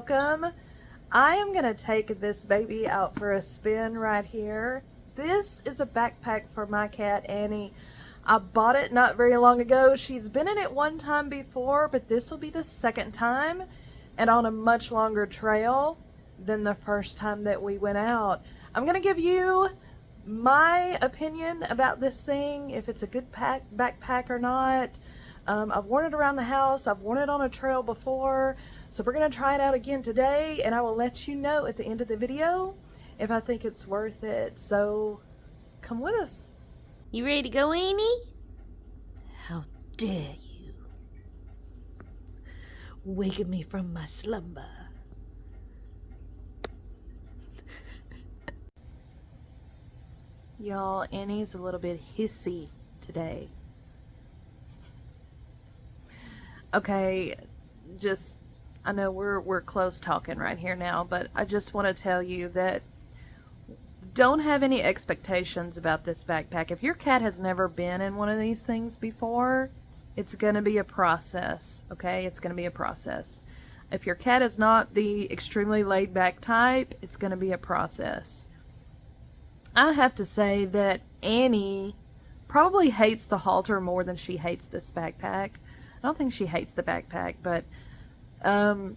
welcome. I am going to take this baby out for a spin right here. This is a backpack for my cat, Annie. I bought it not very long ago. She's been in it one time before, but this will be the second time and on a much longer trail than the first time that we went out. I'm going to give you my opinion about this thing, if it's a good backpack or not. I've worn it around the house. I've worn it on a trail before. So we're going to try it out again today, and I will let you know at the end of the video if I think it's worth it. So come with us. You ready to go, Annie? How dare you waken me from my slumber. Y'all, Annie's a little bit hissy today. Okay, I know we're close talking right here now, but I just want to tell you that don't have any expectations about this backpack. If your cat has never been in one of these things before, it's going to be a process, okay? It's going to be a process. If your cat is not the extremely laid-back type, it's going to be a process. I have to say that Annie probably hates the halter more than she hates this backpack. I don't think she hates the backpack, but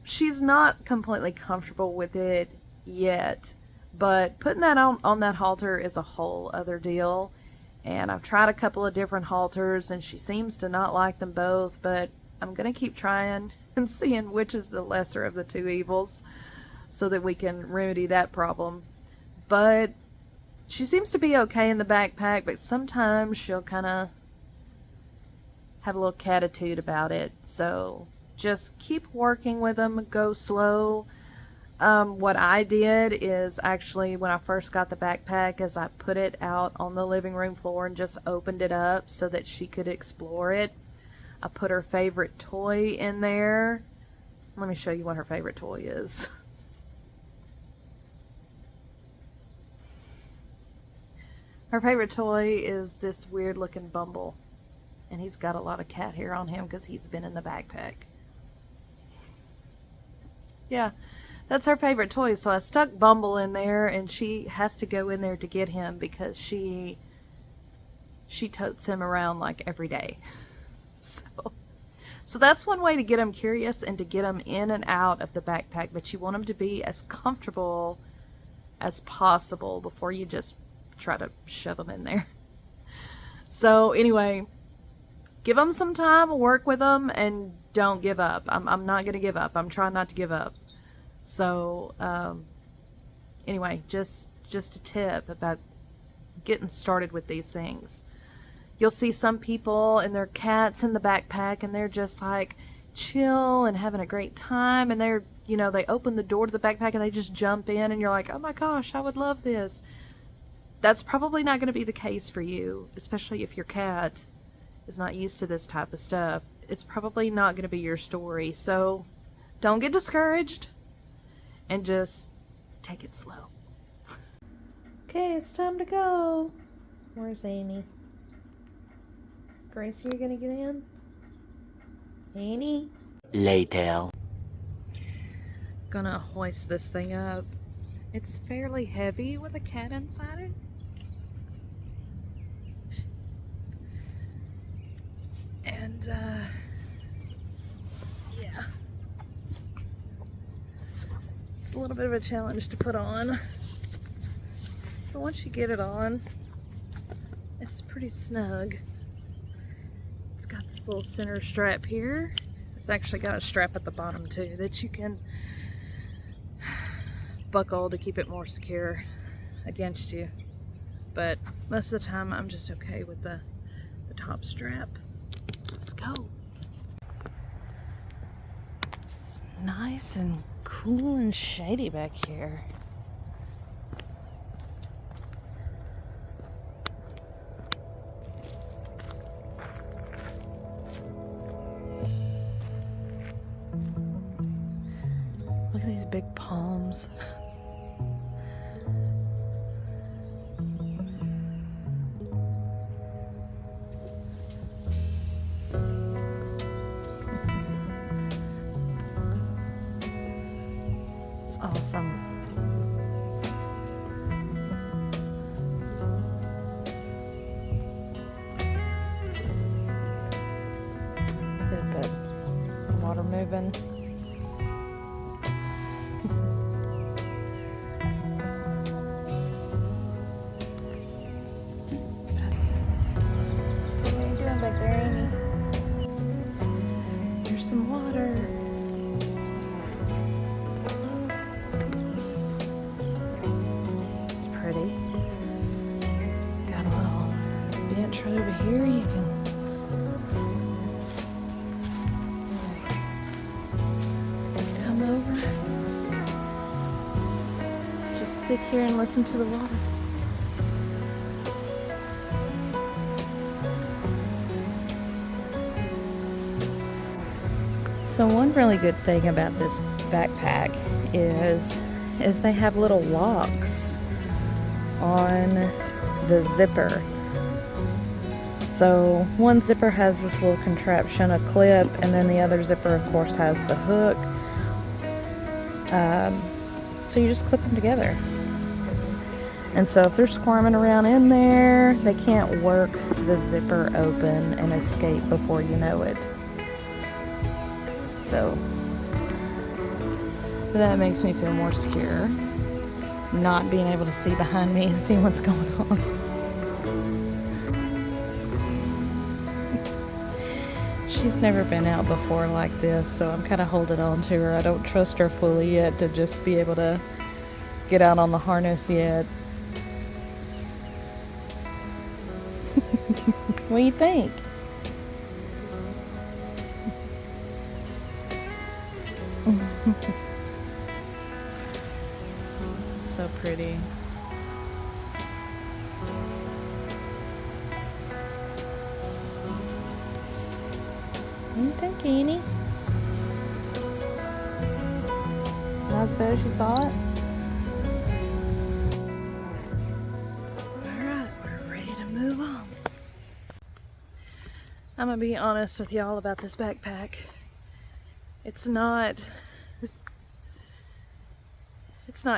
she's not completely comfortable with it yet. But putting that on that halter is a whole other deal. And I've tried a couple of different halters, and she seems to not like them both. But I'm going to keep trying and seeing which is the lesser of the two evils so that we can remedy that problem. But she seems to be okay in the backpack, but sometimes she'll kind of have a little catitude about it. So just keep working with them, go slow. What I did is actually, when I first got the backpack, is I put it out on the living room floor and just opened it up so that she could explore it. I put her favorite toy in there. Let me show you what her favorite toy is. Her favorite toy is this weird looking Bumble. And he's got a lot of cat hair on him because he's been in the backpack. Yeah, that's her favorite toy. So I stuck Bumble in there, and she has to go in there to get him because she totes him around like every day. So that's one way to get him curious and to get him in and out of the backpack. But you want him to be as comfortable as possible before you just try to shove him in there. So anyway, give them some time, work with them, and don't give up. I'm not going to give up. I'm trying not to give up. So, anyway, just a tip about getting started with these things. You'll see some people and their cats in the backpack, and they're just like chill and having a great time, and they're, they open the door to the backpack and they just jump in, and you're like, oh my gosh, I would love this. That's probably not going to be the case for you, especially if your cat is not used to this type of stuff. It's probably not going to be your story. So don't get discouraged and just take it slow. Okay, it's time to go. Where's Annie? Gracie, you gonna get in? Annie? Later. Gonna hoist this thing up. It's fairly heavy with a cat inside it. And, yeah. It's a little bit of a challenge to put on. But once you get it on, it's pretty snug. It's got this little center strap here. It's actually got a strap at the bottom too that you can buckle to keep it more secure against you. But most of the time I'm just okay with the top strap. Let's go. It's nice and cool and shady back here. Look at these big palms. That's awesome. Good. The water moving. What are you doing back there, Amy? There's some water. It's pretty. Got a little bench right over here. You can come over. Just sit here and listen to the water. So one really good thing about this backpack is they have little locks on the zipper. So one zipper has this little contraption, a clip, and then the other zipper, of course, has the hook. So you just clip them together. And so if they're squirming around in there, they can't work the zipper open and escape before you know it. So that makes me feel more secure, not being able to see behind me and see what's going on. She's never been out before like this, so I'm kind of holding on to her. I don't trust her fully yet to just be able to get out on the harness yet. What do you think? So pretty. What do you think, Annie? Not as bad as you thought? Alright, we're ready to move on. I'm gonna be honest with y'all about this backpack. It's not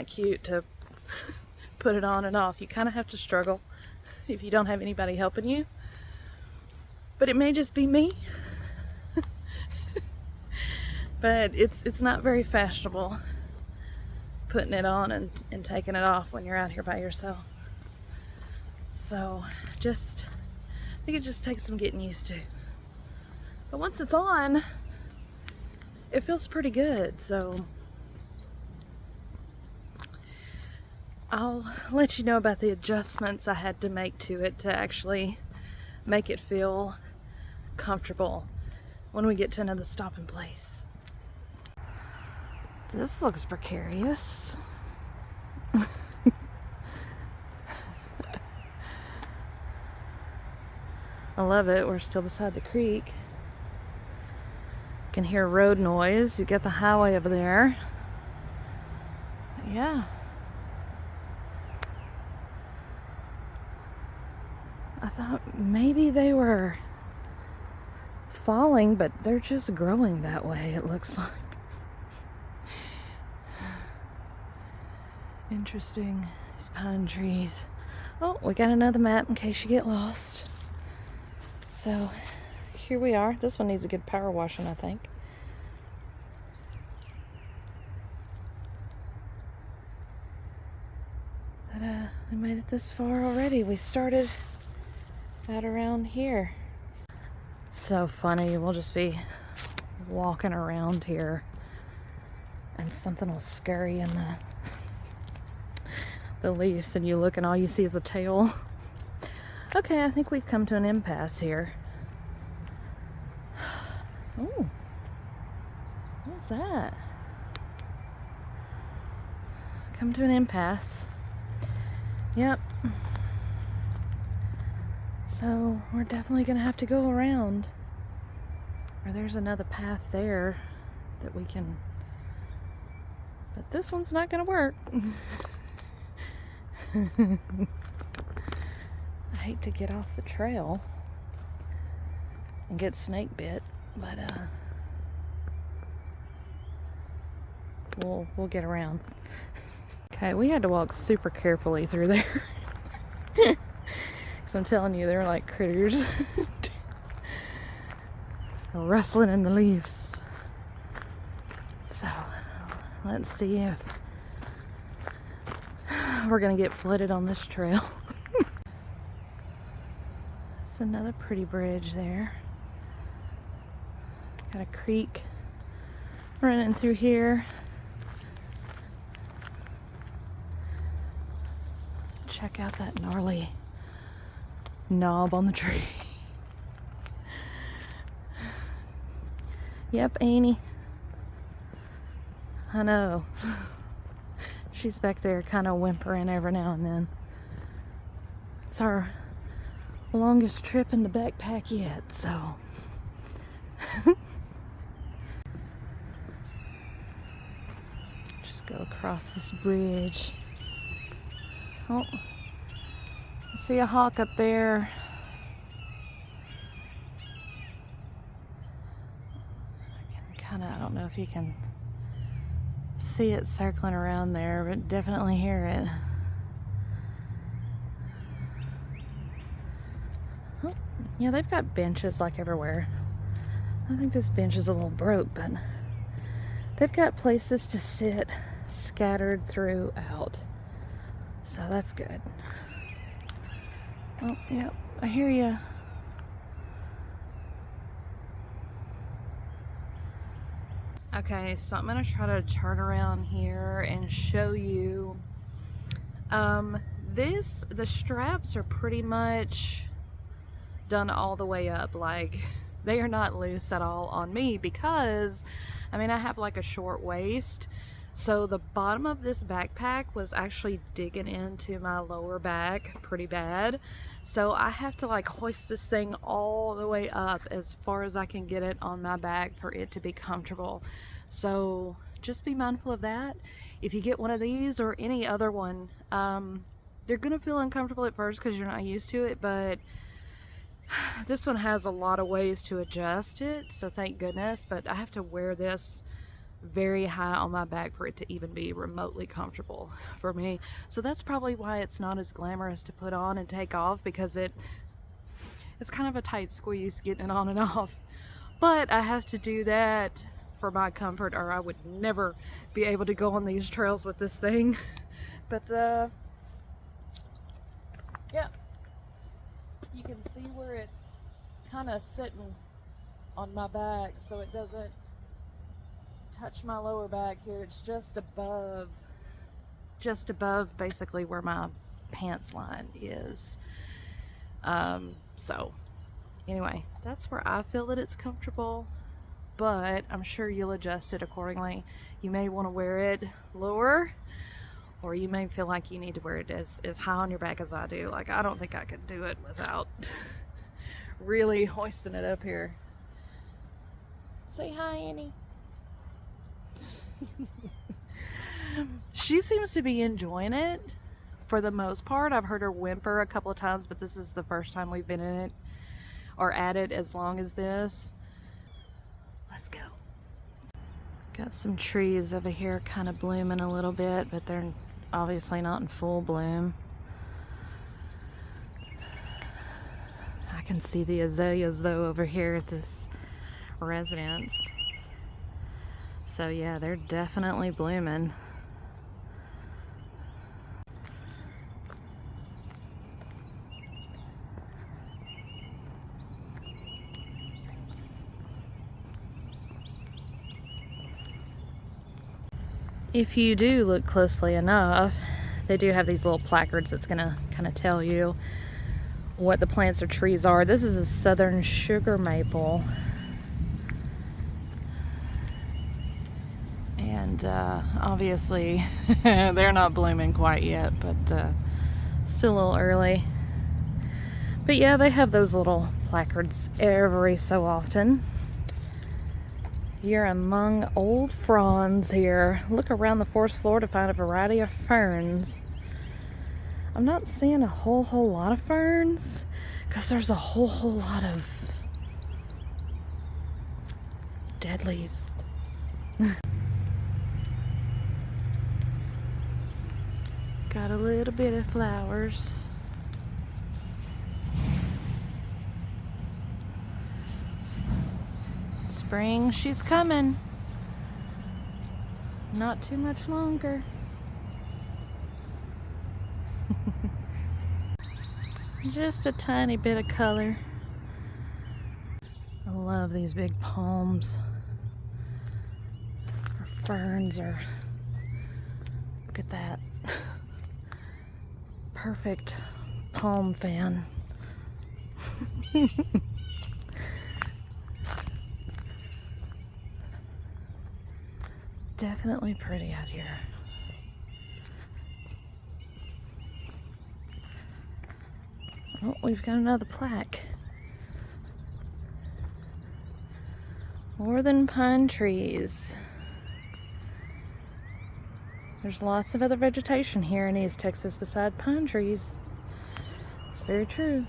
cute to put it on and off. You kind of have to struggle if you don't have anybody helping you. But it may just be me. But it's not very fashionable putting it on and taking it off when you're out here by yourself. So I think it just takes some getting used to. But once it's on, it feels pretty good, so I'll let you know about the adjustments I had to make to it to actually make it feel comfortable when we get to another stopping place. This looks precarious. I love it. We're still beside the creek. You can hear road noise. You get the highway over there. Yeah. I thought maybe they were falling, but they're just growing that way, it looks like. Interesting. These pine trees. Oh, we got another map in case you get lost. So, here we are. This one needs a good power washing, I think. But, we made it this far already. We started out around here. It's so funny. We'll just be walking around here and something will scurry in the leaves and you look and all you see is a tail. Okay, I think we've come to an impasse here. Ooh. What's that? Come to an impasse. Yep. So we're definitely gonna have to go around. Or there's another path there that we can, but this one's not gonna work. I hate to get off the trail and get snake bit, but we'll get around. Okay, we had to walk super carefully through there. Because I'm telling you, they're like critters. Rustling in the leaves. So, let's see if we're gonna get flooded on this trail. It's another pretty bridge there. Got a creek running through here. Check out that gnarly knob on the tree. Yep, Annie. I know. She's back there kind of whimpering every now and then. It's our longest trip in the backpack yet, so. Just go across this bridge. Oh, I see a hawk up there. I don't know if you can see it circling around there, but definitely hear it. Oh, yeah, they've got benches like everywhere. I think this bench is a little broke, but they've got places to sit scattered throughout. So that's good. Oh, yeah, I hear you. Okay, so I'm gonna try to turn around here and show you. The straps are pretty much done all the way up. Like, they are not loose at all on me because, I mean, I have like a short waist. So the bottom of this backpack was actually digging into my lower back pretty bad. So I have to like hoist this thing all the way up as far as I can get it on my back for it to be comfortable. So just be mindful of that. If you get one of these or any other one, they're gonna feel uncomfortable at first because you're not used to it, but this one has a lot of ways to adjust it, so thank goodness. But I have to wear this very high on my back for it to even be remotely comfortable for me. So that's probably why it's not as glamorous to put on and take off, because it's kind of a tight squeeze getting it on and off. But I have to do that for my comfort, or I would never be able to go on these trails with this thing. But yeah, you can see where it's kind of sitting on my back so it doesn't touch my lower back here. It's just above basically where my pants line is. So anyway, that's where I feel that it's comfortable, but I'm sure you'll adjust it accordingly. You may want to wear it lower, or you may feel like you need to wear it as high on your back as I do. Like, I don't think I could do it without really hoisting it up here. Say hi, Annie. She seems to be enjoying it for the most part. I've heard her whimper a couple of times, but this is the first time we've been in it or at it as long as this. Let's go. Got some trees over here kind of blooming a little bit, but they're obviously not in full bloom. I can see the azaleas though over here at this residence. So yeah, they're definitely blooming. If you do look closely enough, they do have these little placards that's gonna kind of tell you what the plants or trees are. This is a southern sugar maple. And obviously they're not blooming quite yet, but still a little early. But yeah, they have those little placards every so often. You're among old fronds here. Look around the forest floor to find a variety of ferns. I'm not seeing a whole lot of ferns because there's a whole lot of dead leaves. Got a little bit of flowers. Spring, she's coming. Not too much longer. Just a tiny bit of color. I love these big palms. Or ferns, or look at that. Perfect palm fan. Definitely pretty out here. Oh, we've got another plaque. More than pine trees. There's lots of other vegetation here in East Texas beside pine trees. It's very true.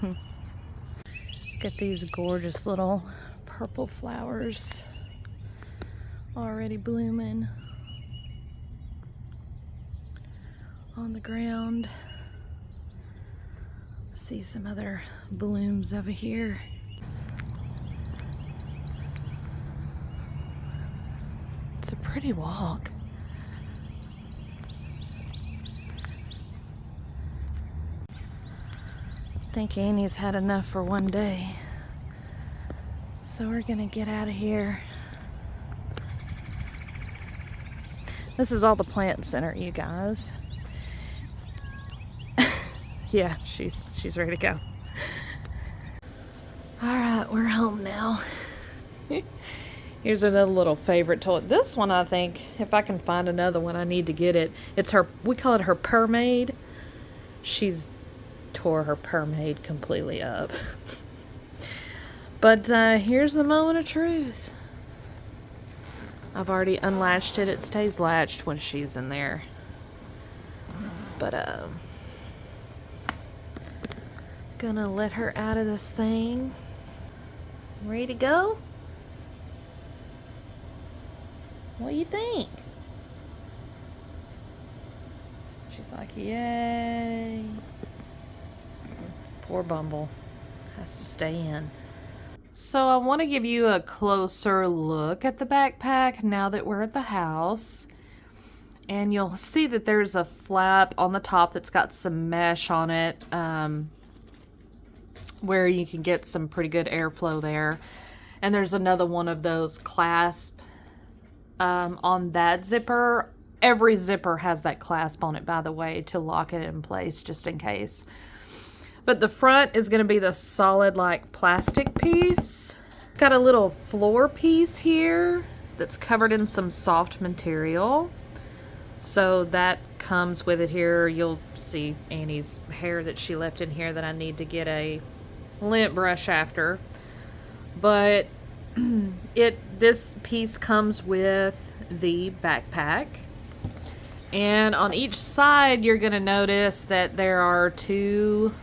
Look at these gorgeous little purple flowers already blooming on the ground. See some other blooms over here. It's a pretty walk. I think Annie's had enough for one day. So we're gonna get out of here. This is all the plant center, you guys. Yeah, she's ready to go. All right, we're home now. Here's another little favorite toy. This one, I think, if I can find another one, I need to get it. It's her, we call it her permaid. She's tore her permaid completely up. But here's the moment of truth. I've already unlatched it. It stays latched when she's in there. But gonna let her out of this thing. Ready to go? What do you think? She's like, yay. Poor Bumble. Has to stay in. So I want to give you a closer look at the backpack now that we're at the house. And you'll see that there's a flap on the top that's got some mesh on it, where you can get some pretty good airflow there. And there's another one of those clasp on that zipper. Every zipper has that clasp on it, by the way, to lock it in place just in case. But the front is going to be the solid, like, plastic piece. Got a little floor piece here that's covered in some soft material. So that comes with it here. You'll see Annie's hair that she left in here that I need to get a lint brush after. But this piece comes with the backpack. And on each side, you're going to notice that there are two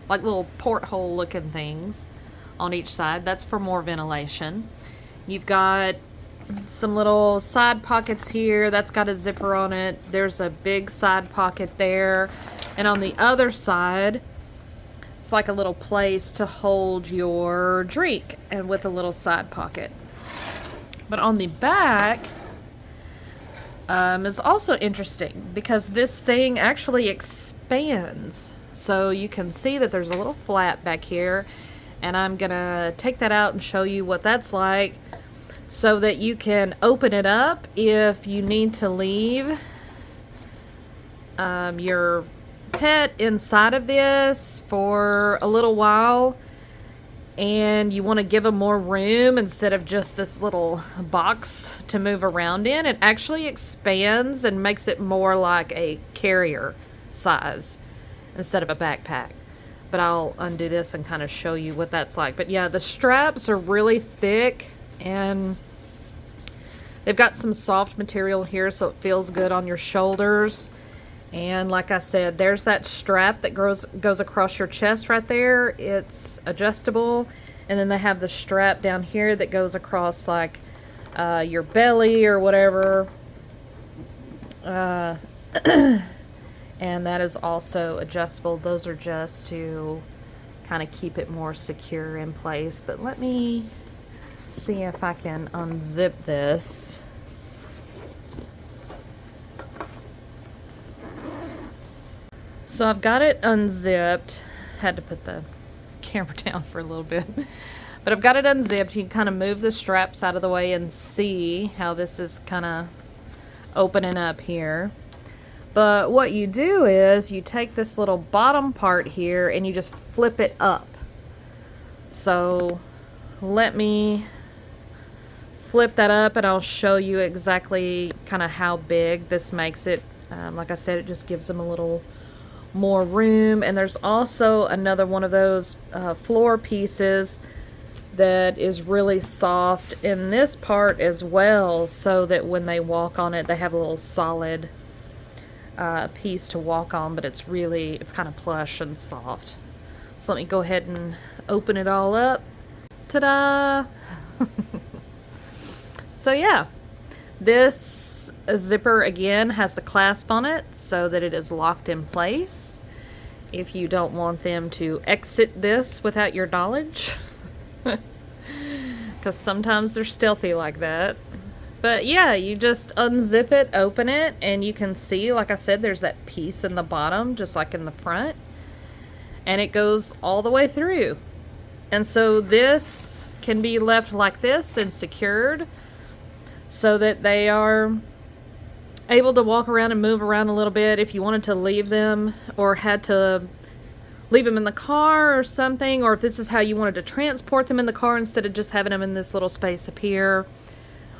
like little porthole looking things on each side. That's for more ventilation. You've got some little side pockets here. That's got a zipper on it. There's a big side pocket there. And on the other side, it's like a little place to hold your drink, and with a little side pocket. But on the back is also interesting because this thing actually expands. So you can see that there's a little flap back here, and I'm gonna take that out and show you what that's like so that you can open it up if you need to leave your pet inside of this for a little while and you want to give them more room instead of just this little box to move around in. It actually expands and makes it more like a carrier size instead of a backpack. But I'll undo this and kind of show you what that's like. But yeah, the straps are really thick and they've got some soft material here so it feels good on your shoulders. And like I said, there's that strap that goes across your chest right there. It's adjustable. And then they have the strap down here that goes across like your belly or whatever. and that is also adjustable. Those are just to kind of keep it more secure in place. But let me see if I can unzip this. So I've got it unzipped. Had to put the camera down for a little bit. But I've got it unzipped. You can kind of move the straps out of the way and see how this is kind of opening up here. But what you do is you take this little bottom part here and you just flip it up. So let me flip that up and I'll show you exactly kind of how big this makes it. Like I said, it just gives them a little more room. And there's also another one of those floor pieces that is really soft in this part as well, so that when they walk on it, they have a little solid piece to walk on, but it's kind of plush and soft. So let me go ahead and open it all up. Ta-da! So yeah, this zipper again has the clasp on it so that it is locked in place if you don't want them to exit this without your knowledge. Because sometimes they're stealthy like that. But yeah, you just unzip it, open it, and you can see, like I said, there's that piece in the bottom, just like in the front. And it goes all the way through. And so this can be left like this and secured so that they are able to walk around and move around a little bit. If you wanted to leave them or had to leave them in the car or something, or if this is how you wanted to transport them in the car instead of just having them in this little space up here,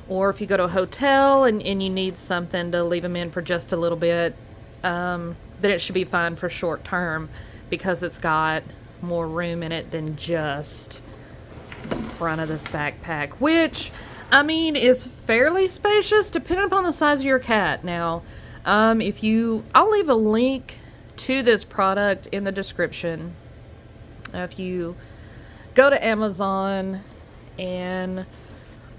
or if you go to a hotel and you need something to leave them in for just a little bit, then it should be fine for short term because it's got more room in it than just the front of this backpack, which, I mean, is fairly spacious depending upon the size of your cat. Now, I'll leave a link to this product in the description. If you go to Amazon and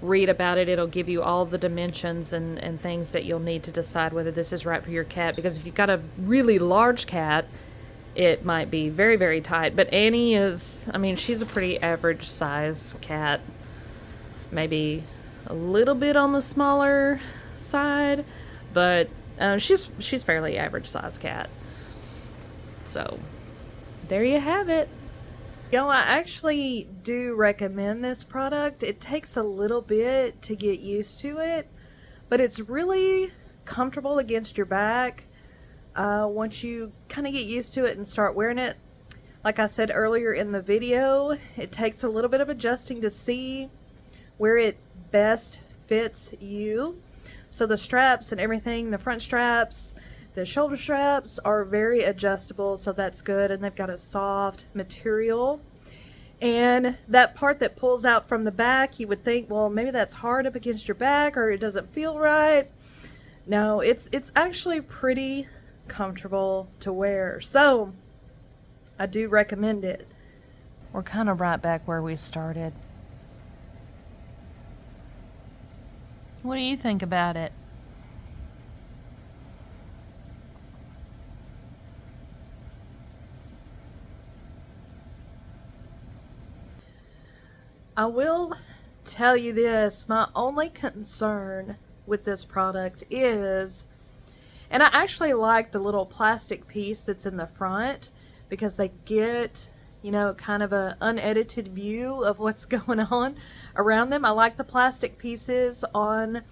read about it, it'll give you all the dimensions and things that you'll need to decide whether this is right for your cat. Because if you've got a really large cat, it might be very, very tight. But Annie is, I mean, she's a pretty average size cat. Maybe a little bit on the smaller side, but she's fairly average size cat. So there you have it. I actually do recommend this product. It takes a little bit to get used to it, but it's really comfortable against your back once you kind of get used to it and start wearing it. Like I said earlier in the video, it takes a little bit of adjusting to see where it best fits you. So the straps and everything, the front straps, the shoulder straps are very adjustable, so that's good, and they've got a soft material. And that part that pulls out from the back, you would think, well, maybe that's hard up against your back or it doesn't feel right. No, it's actually pretty comfortable to wear. So I do recommend it. We're kind of right back where we started. What do you think about it? I will tell you this, my only concern with this product is, and I actually like the little plastic piece that's in the front because they get, you know, kind of a unedited view of what's going on around them. I like the plastic pieces on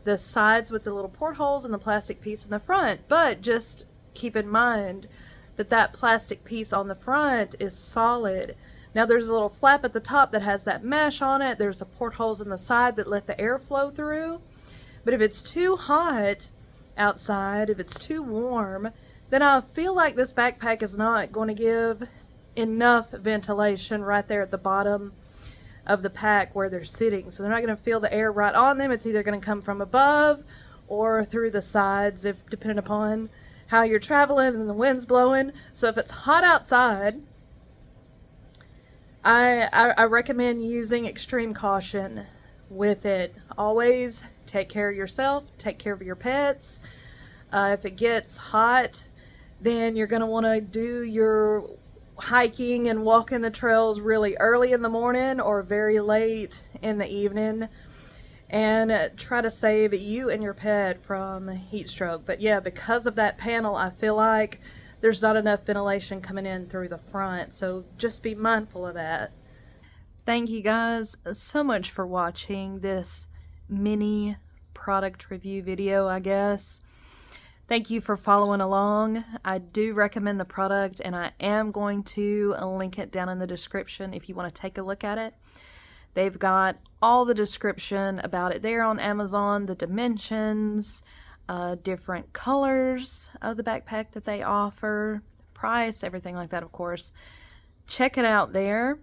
the sides with the little portholes and the plastic piece in the front, but just keep in mind that that plastic piece on the front is solid. Now there's a little flap at the top that has that mesh on it. There's the portholes in the side that let the air flow through. But if it's too hot outside, if it's too warm, then I feel like this backpack is not going to give enough ventilation right there at the bottom of the pack where they're sitting. So they're not going to feel the air right on them. It's either going to come from above or through the sides, if depending upon how you're traveling and the wind's blowing. So if it's hot outside, I recommend using extreme caution with it. Always take care of yourself, take care of your pets. If it gets hot, then you're going to want to do your hiking and walking the trails really early in the morning or very late in the evening, and try to save you and your pet from heat stroke. But yeah, because of that panel, I feel like there's not enough ventilation coming in through the front, so just be mindful of that. Thank you guys so much for watching this mini product review video, I guess. Thank you for following along. I do recommend the product, and I am going to link it down in the description if you want to take a look at it. They've got all the description about it there on Amazon, the dimensions, different colors of the backpack that they offer, price, everything like that, of course. Check it out there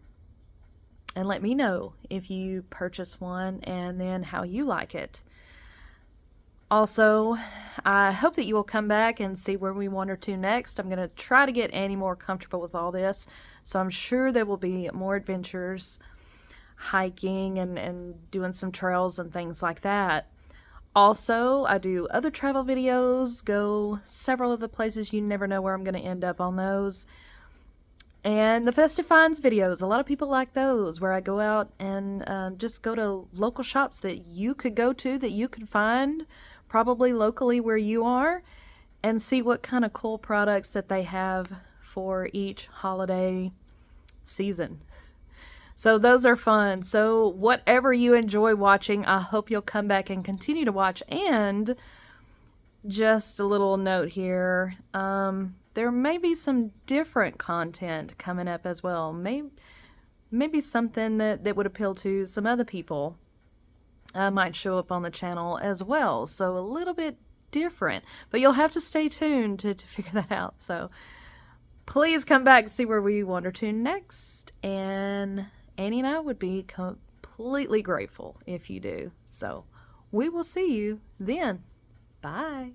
and let me know if you purchase one and then how you like it. Also, I hope that you will come back and see where we wander to next. I'm going to try to get Annie more comfortable with all this, so I'm sure there will be more adventures, hiking and doing some trails and things like that. Also, I do other travel videos, go several of the places. You never know where I'm going to end up on those. And the Festive Finds videos, a lot of people like those, where I go out and just go to local shops that you could go to, that you could find probably locally where you are, and see what kind of cool products that they have for each holiday season. So those are fun. So whatever you enjoy watching, I hope you'll come back and continue to watch. And just a little note here, there may be some different content coming up as well. Maybe something that would appeal to some other people might show up on the channel as well. So a little bit different, but you'll have to stay tuned to figure that out. So please come back and see where we wander to next. And Annie and I would be completely grateful if you do. So we will see you then. Bye.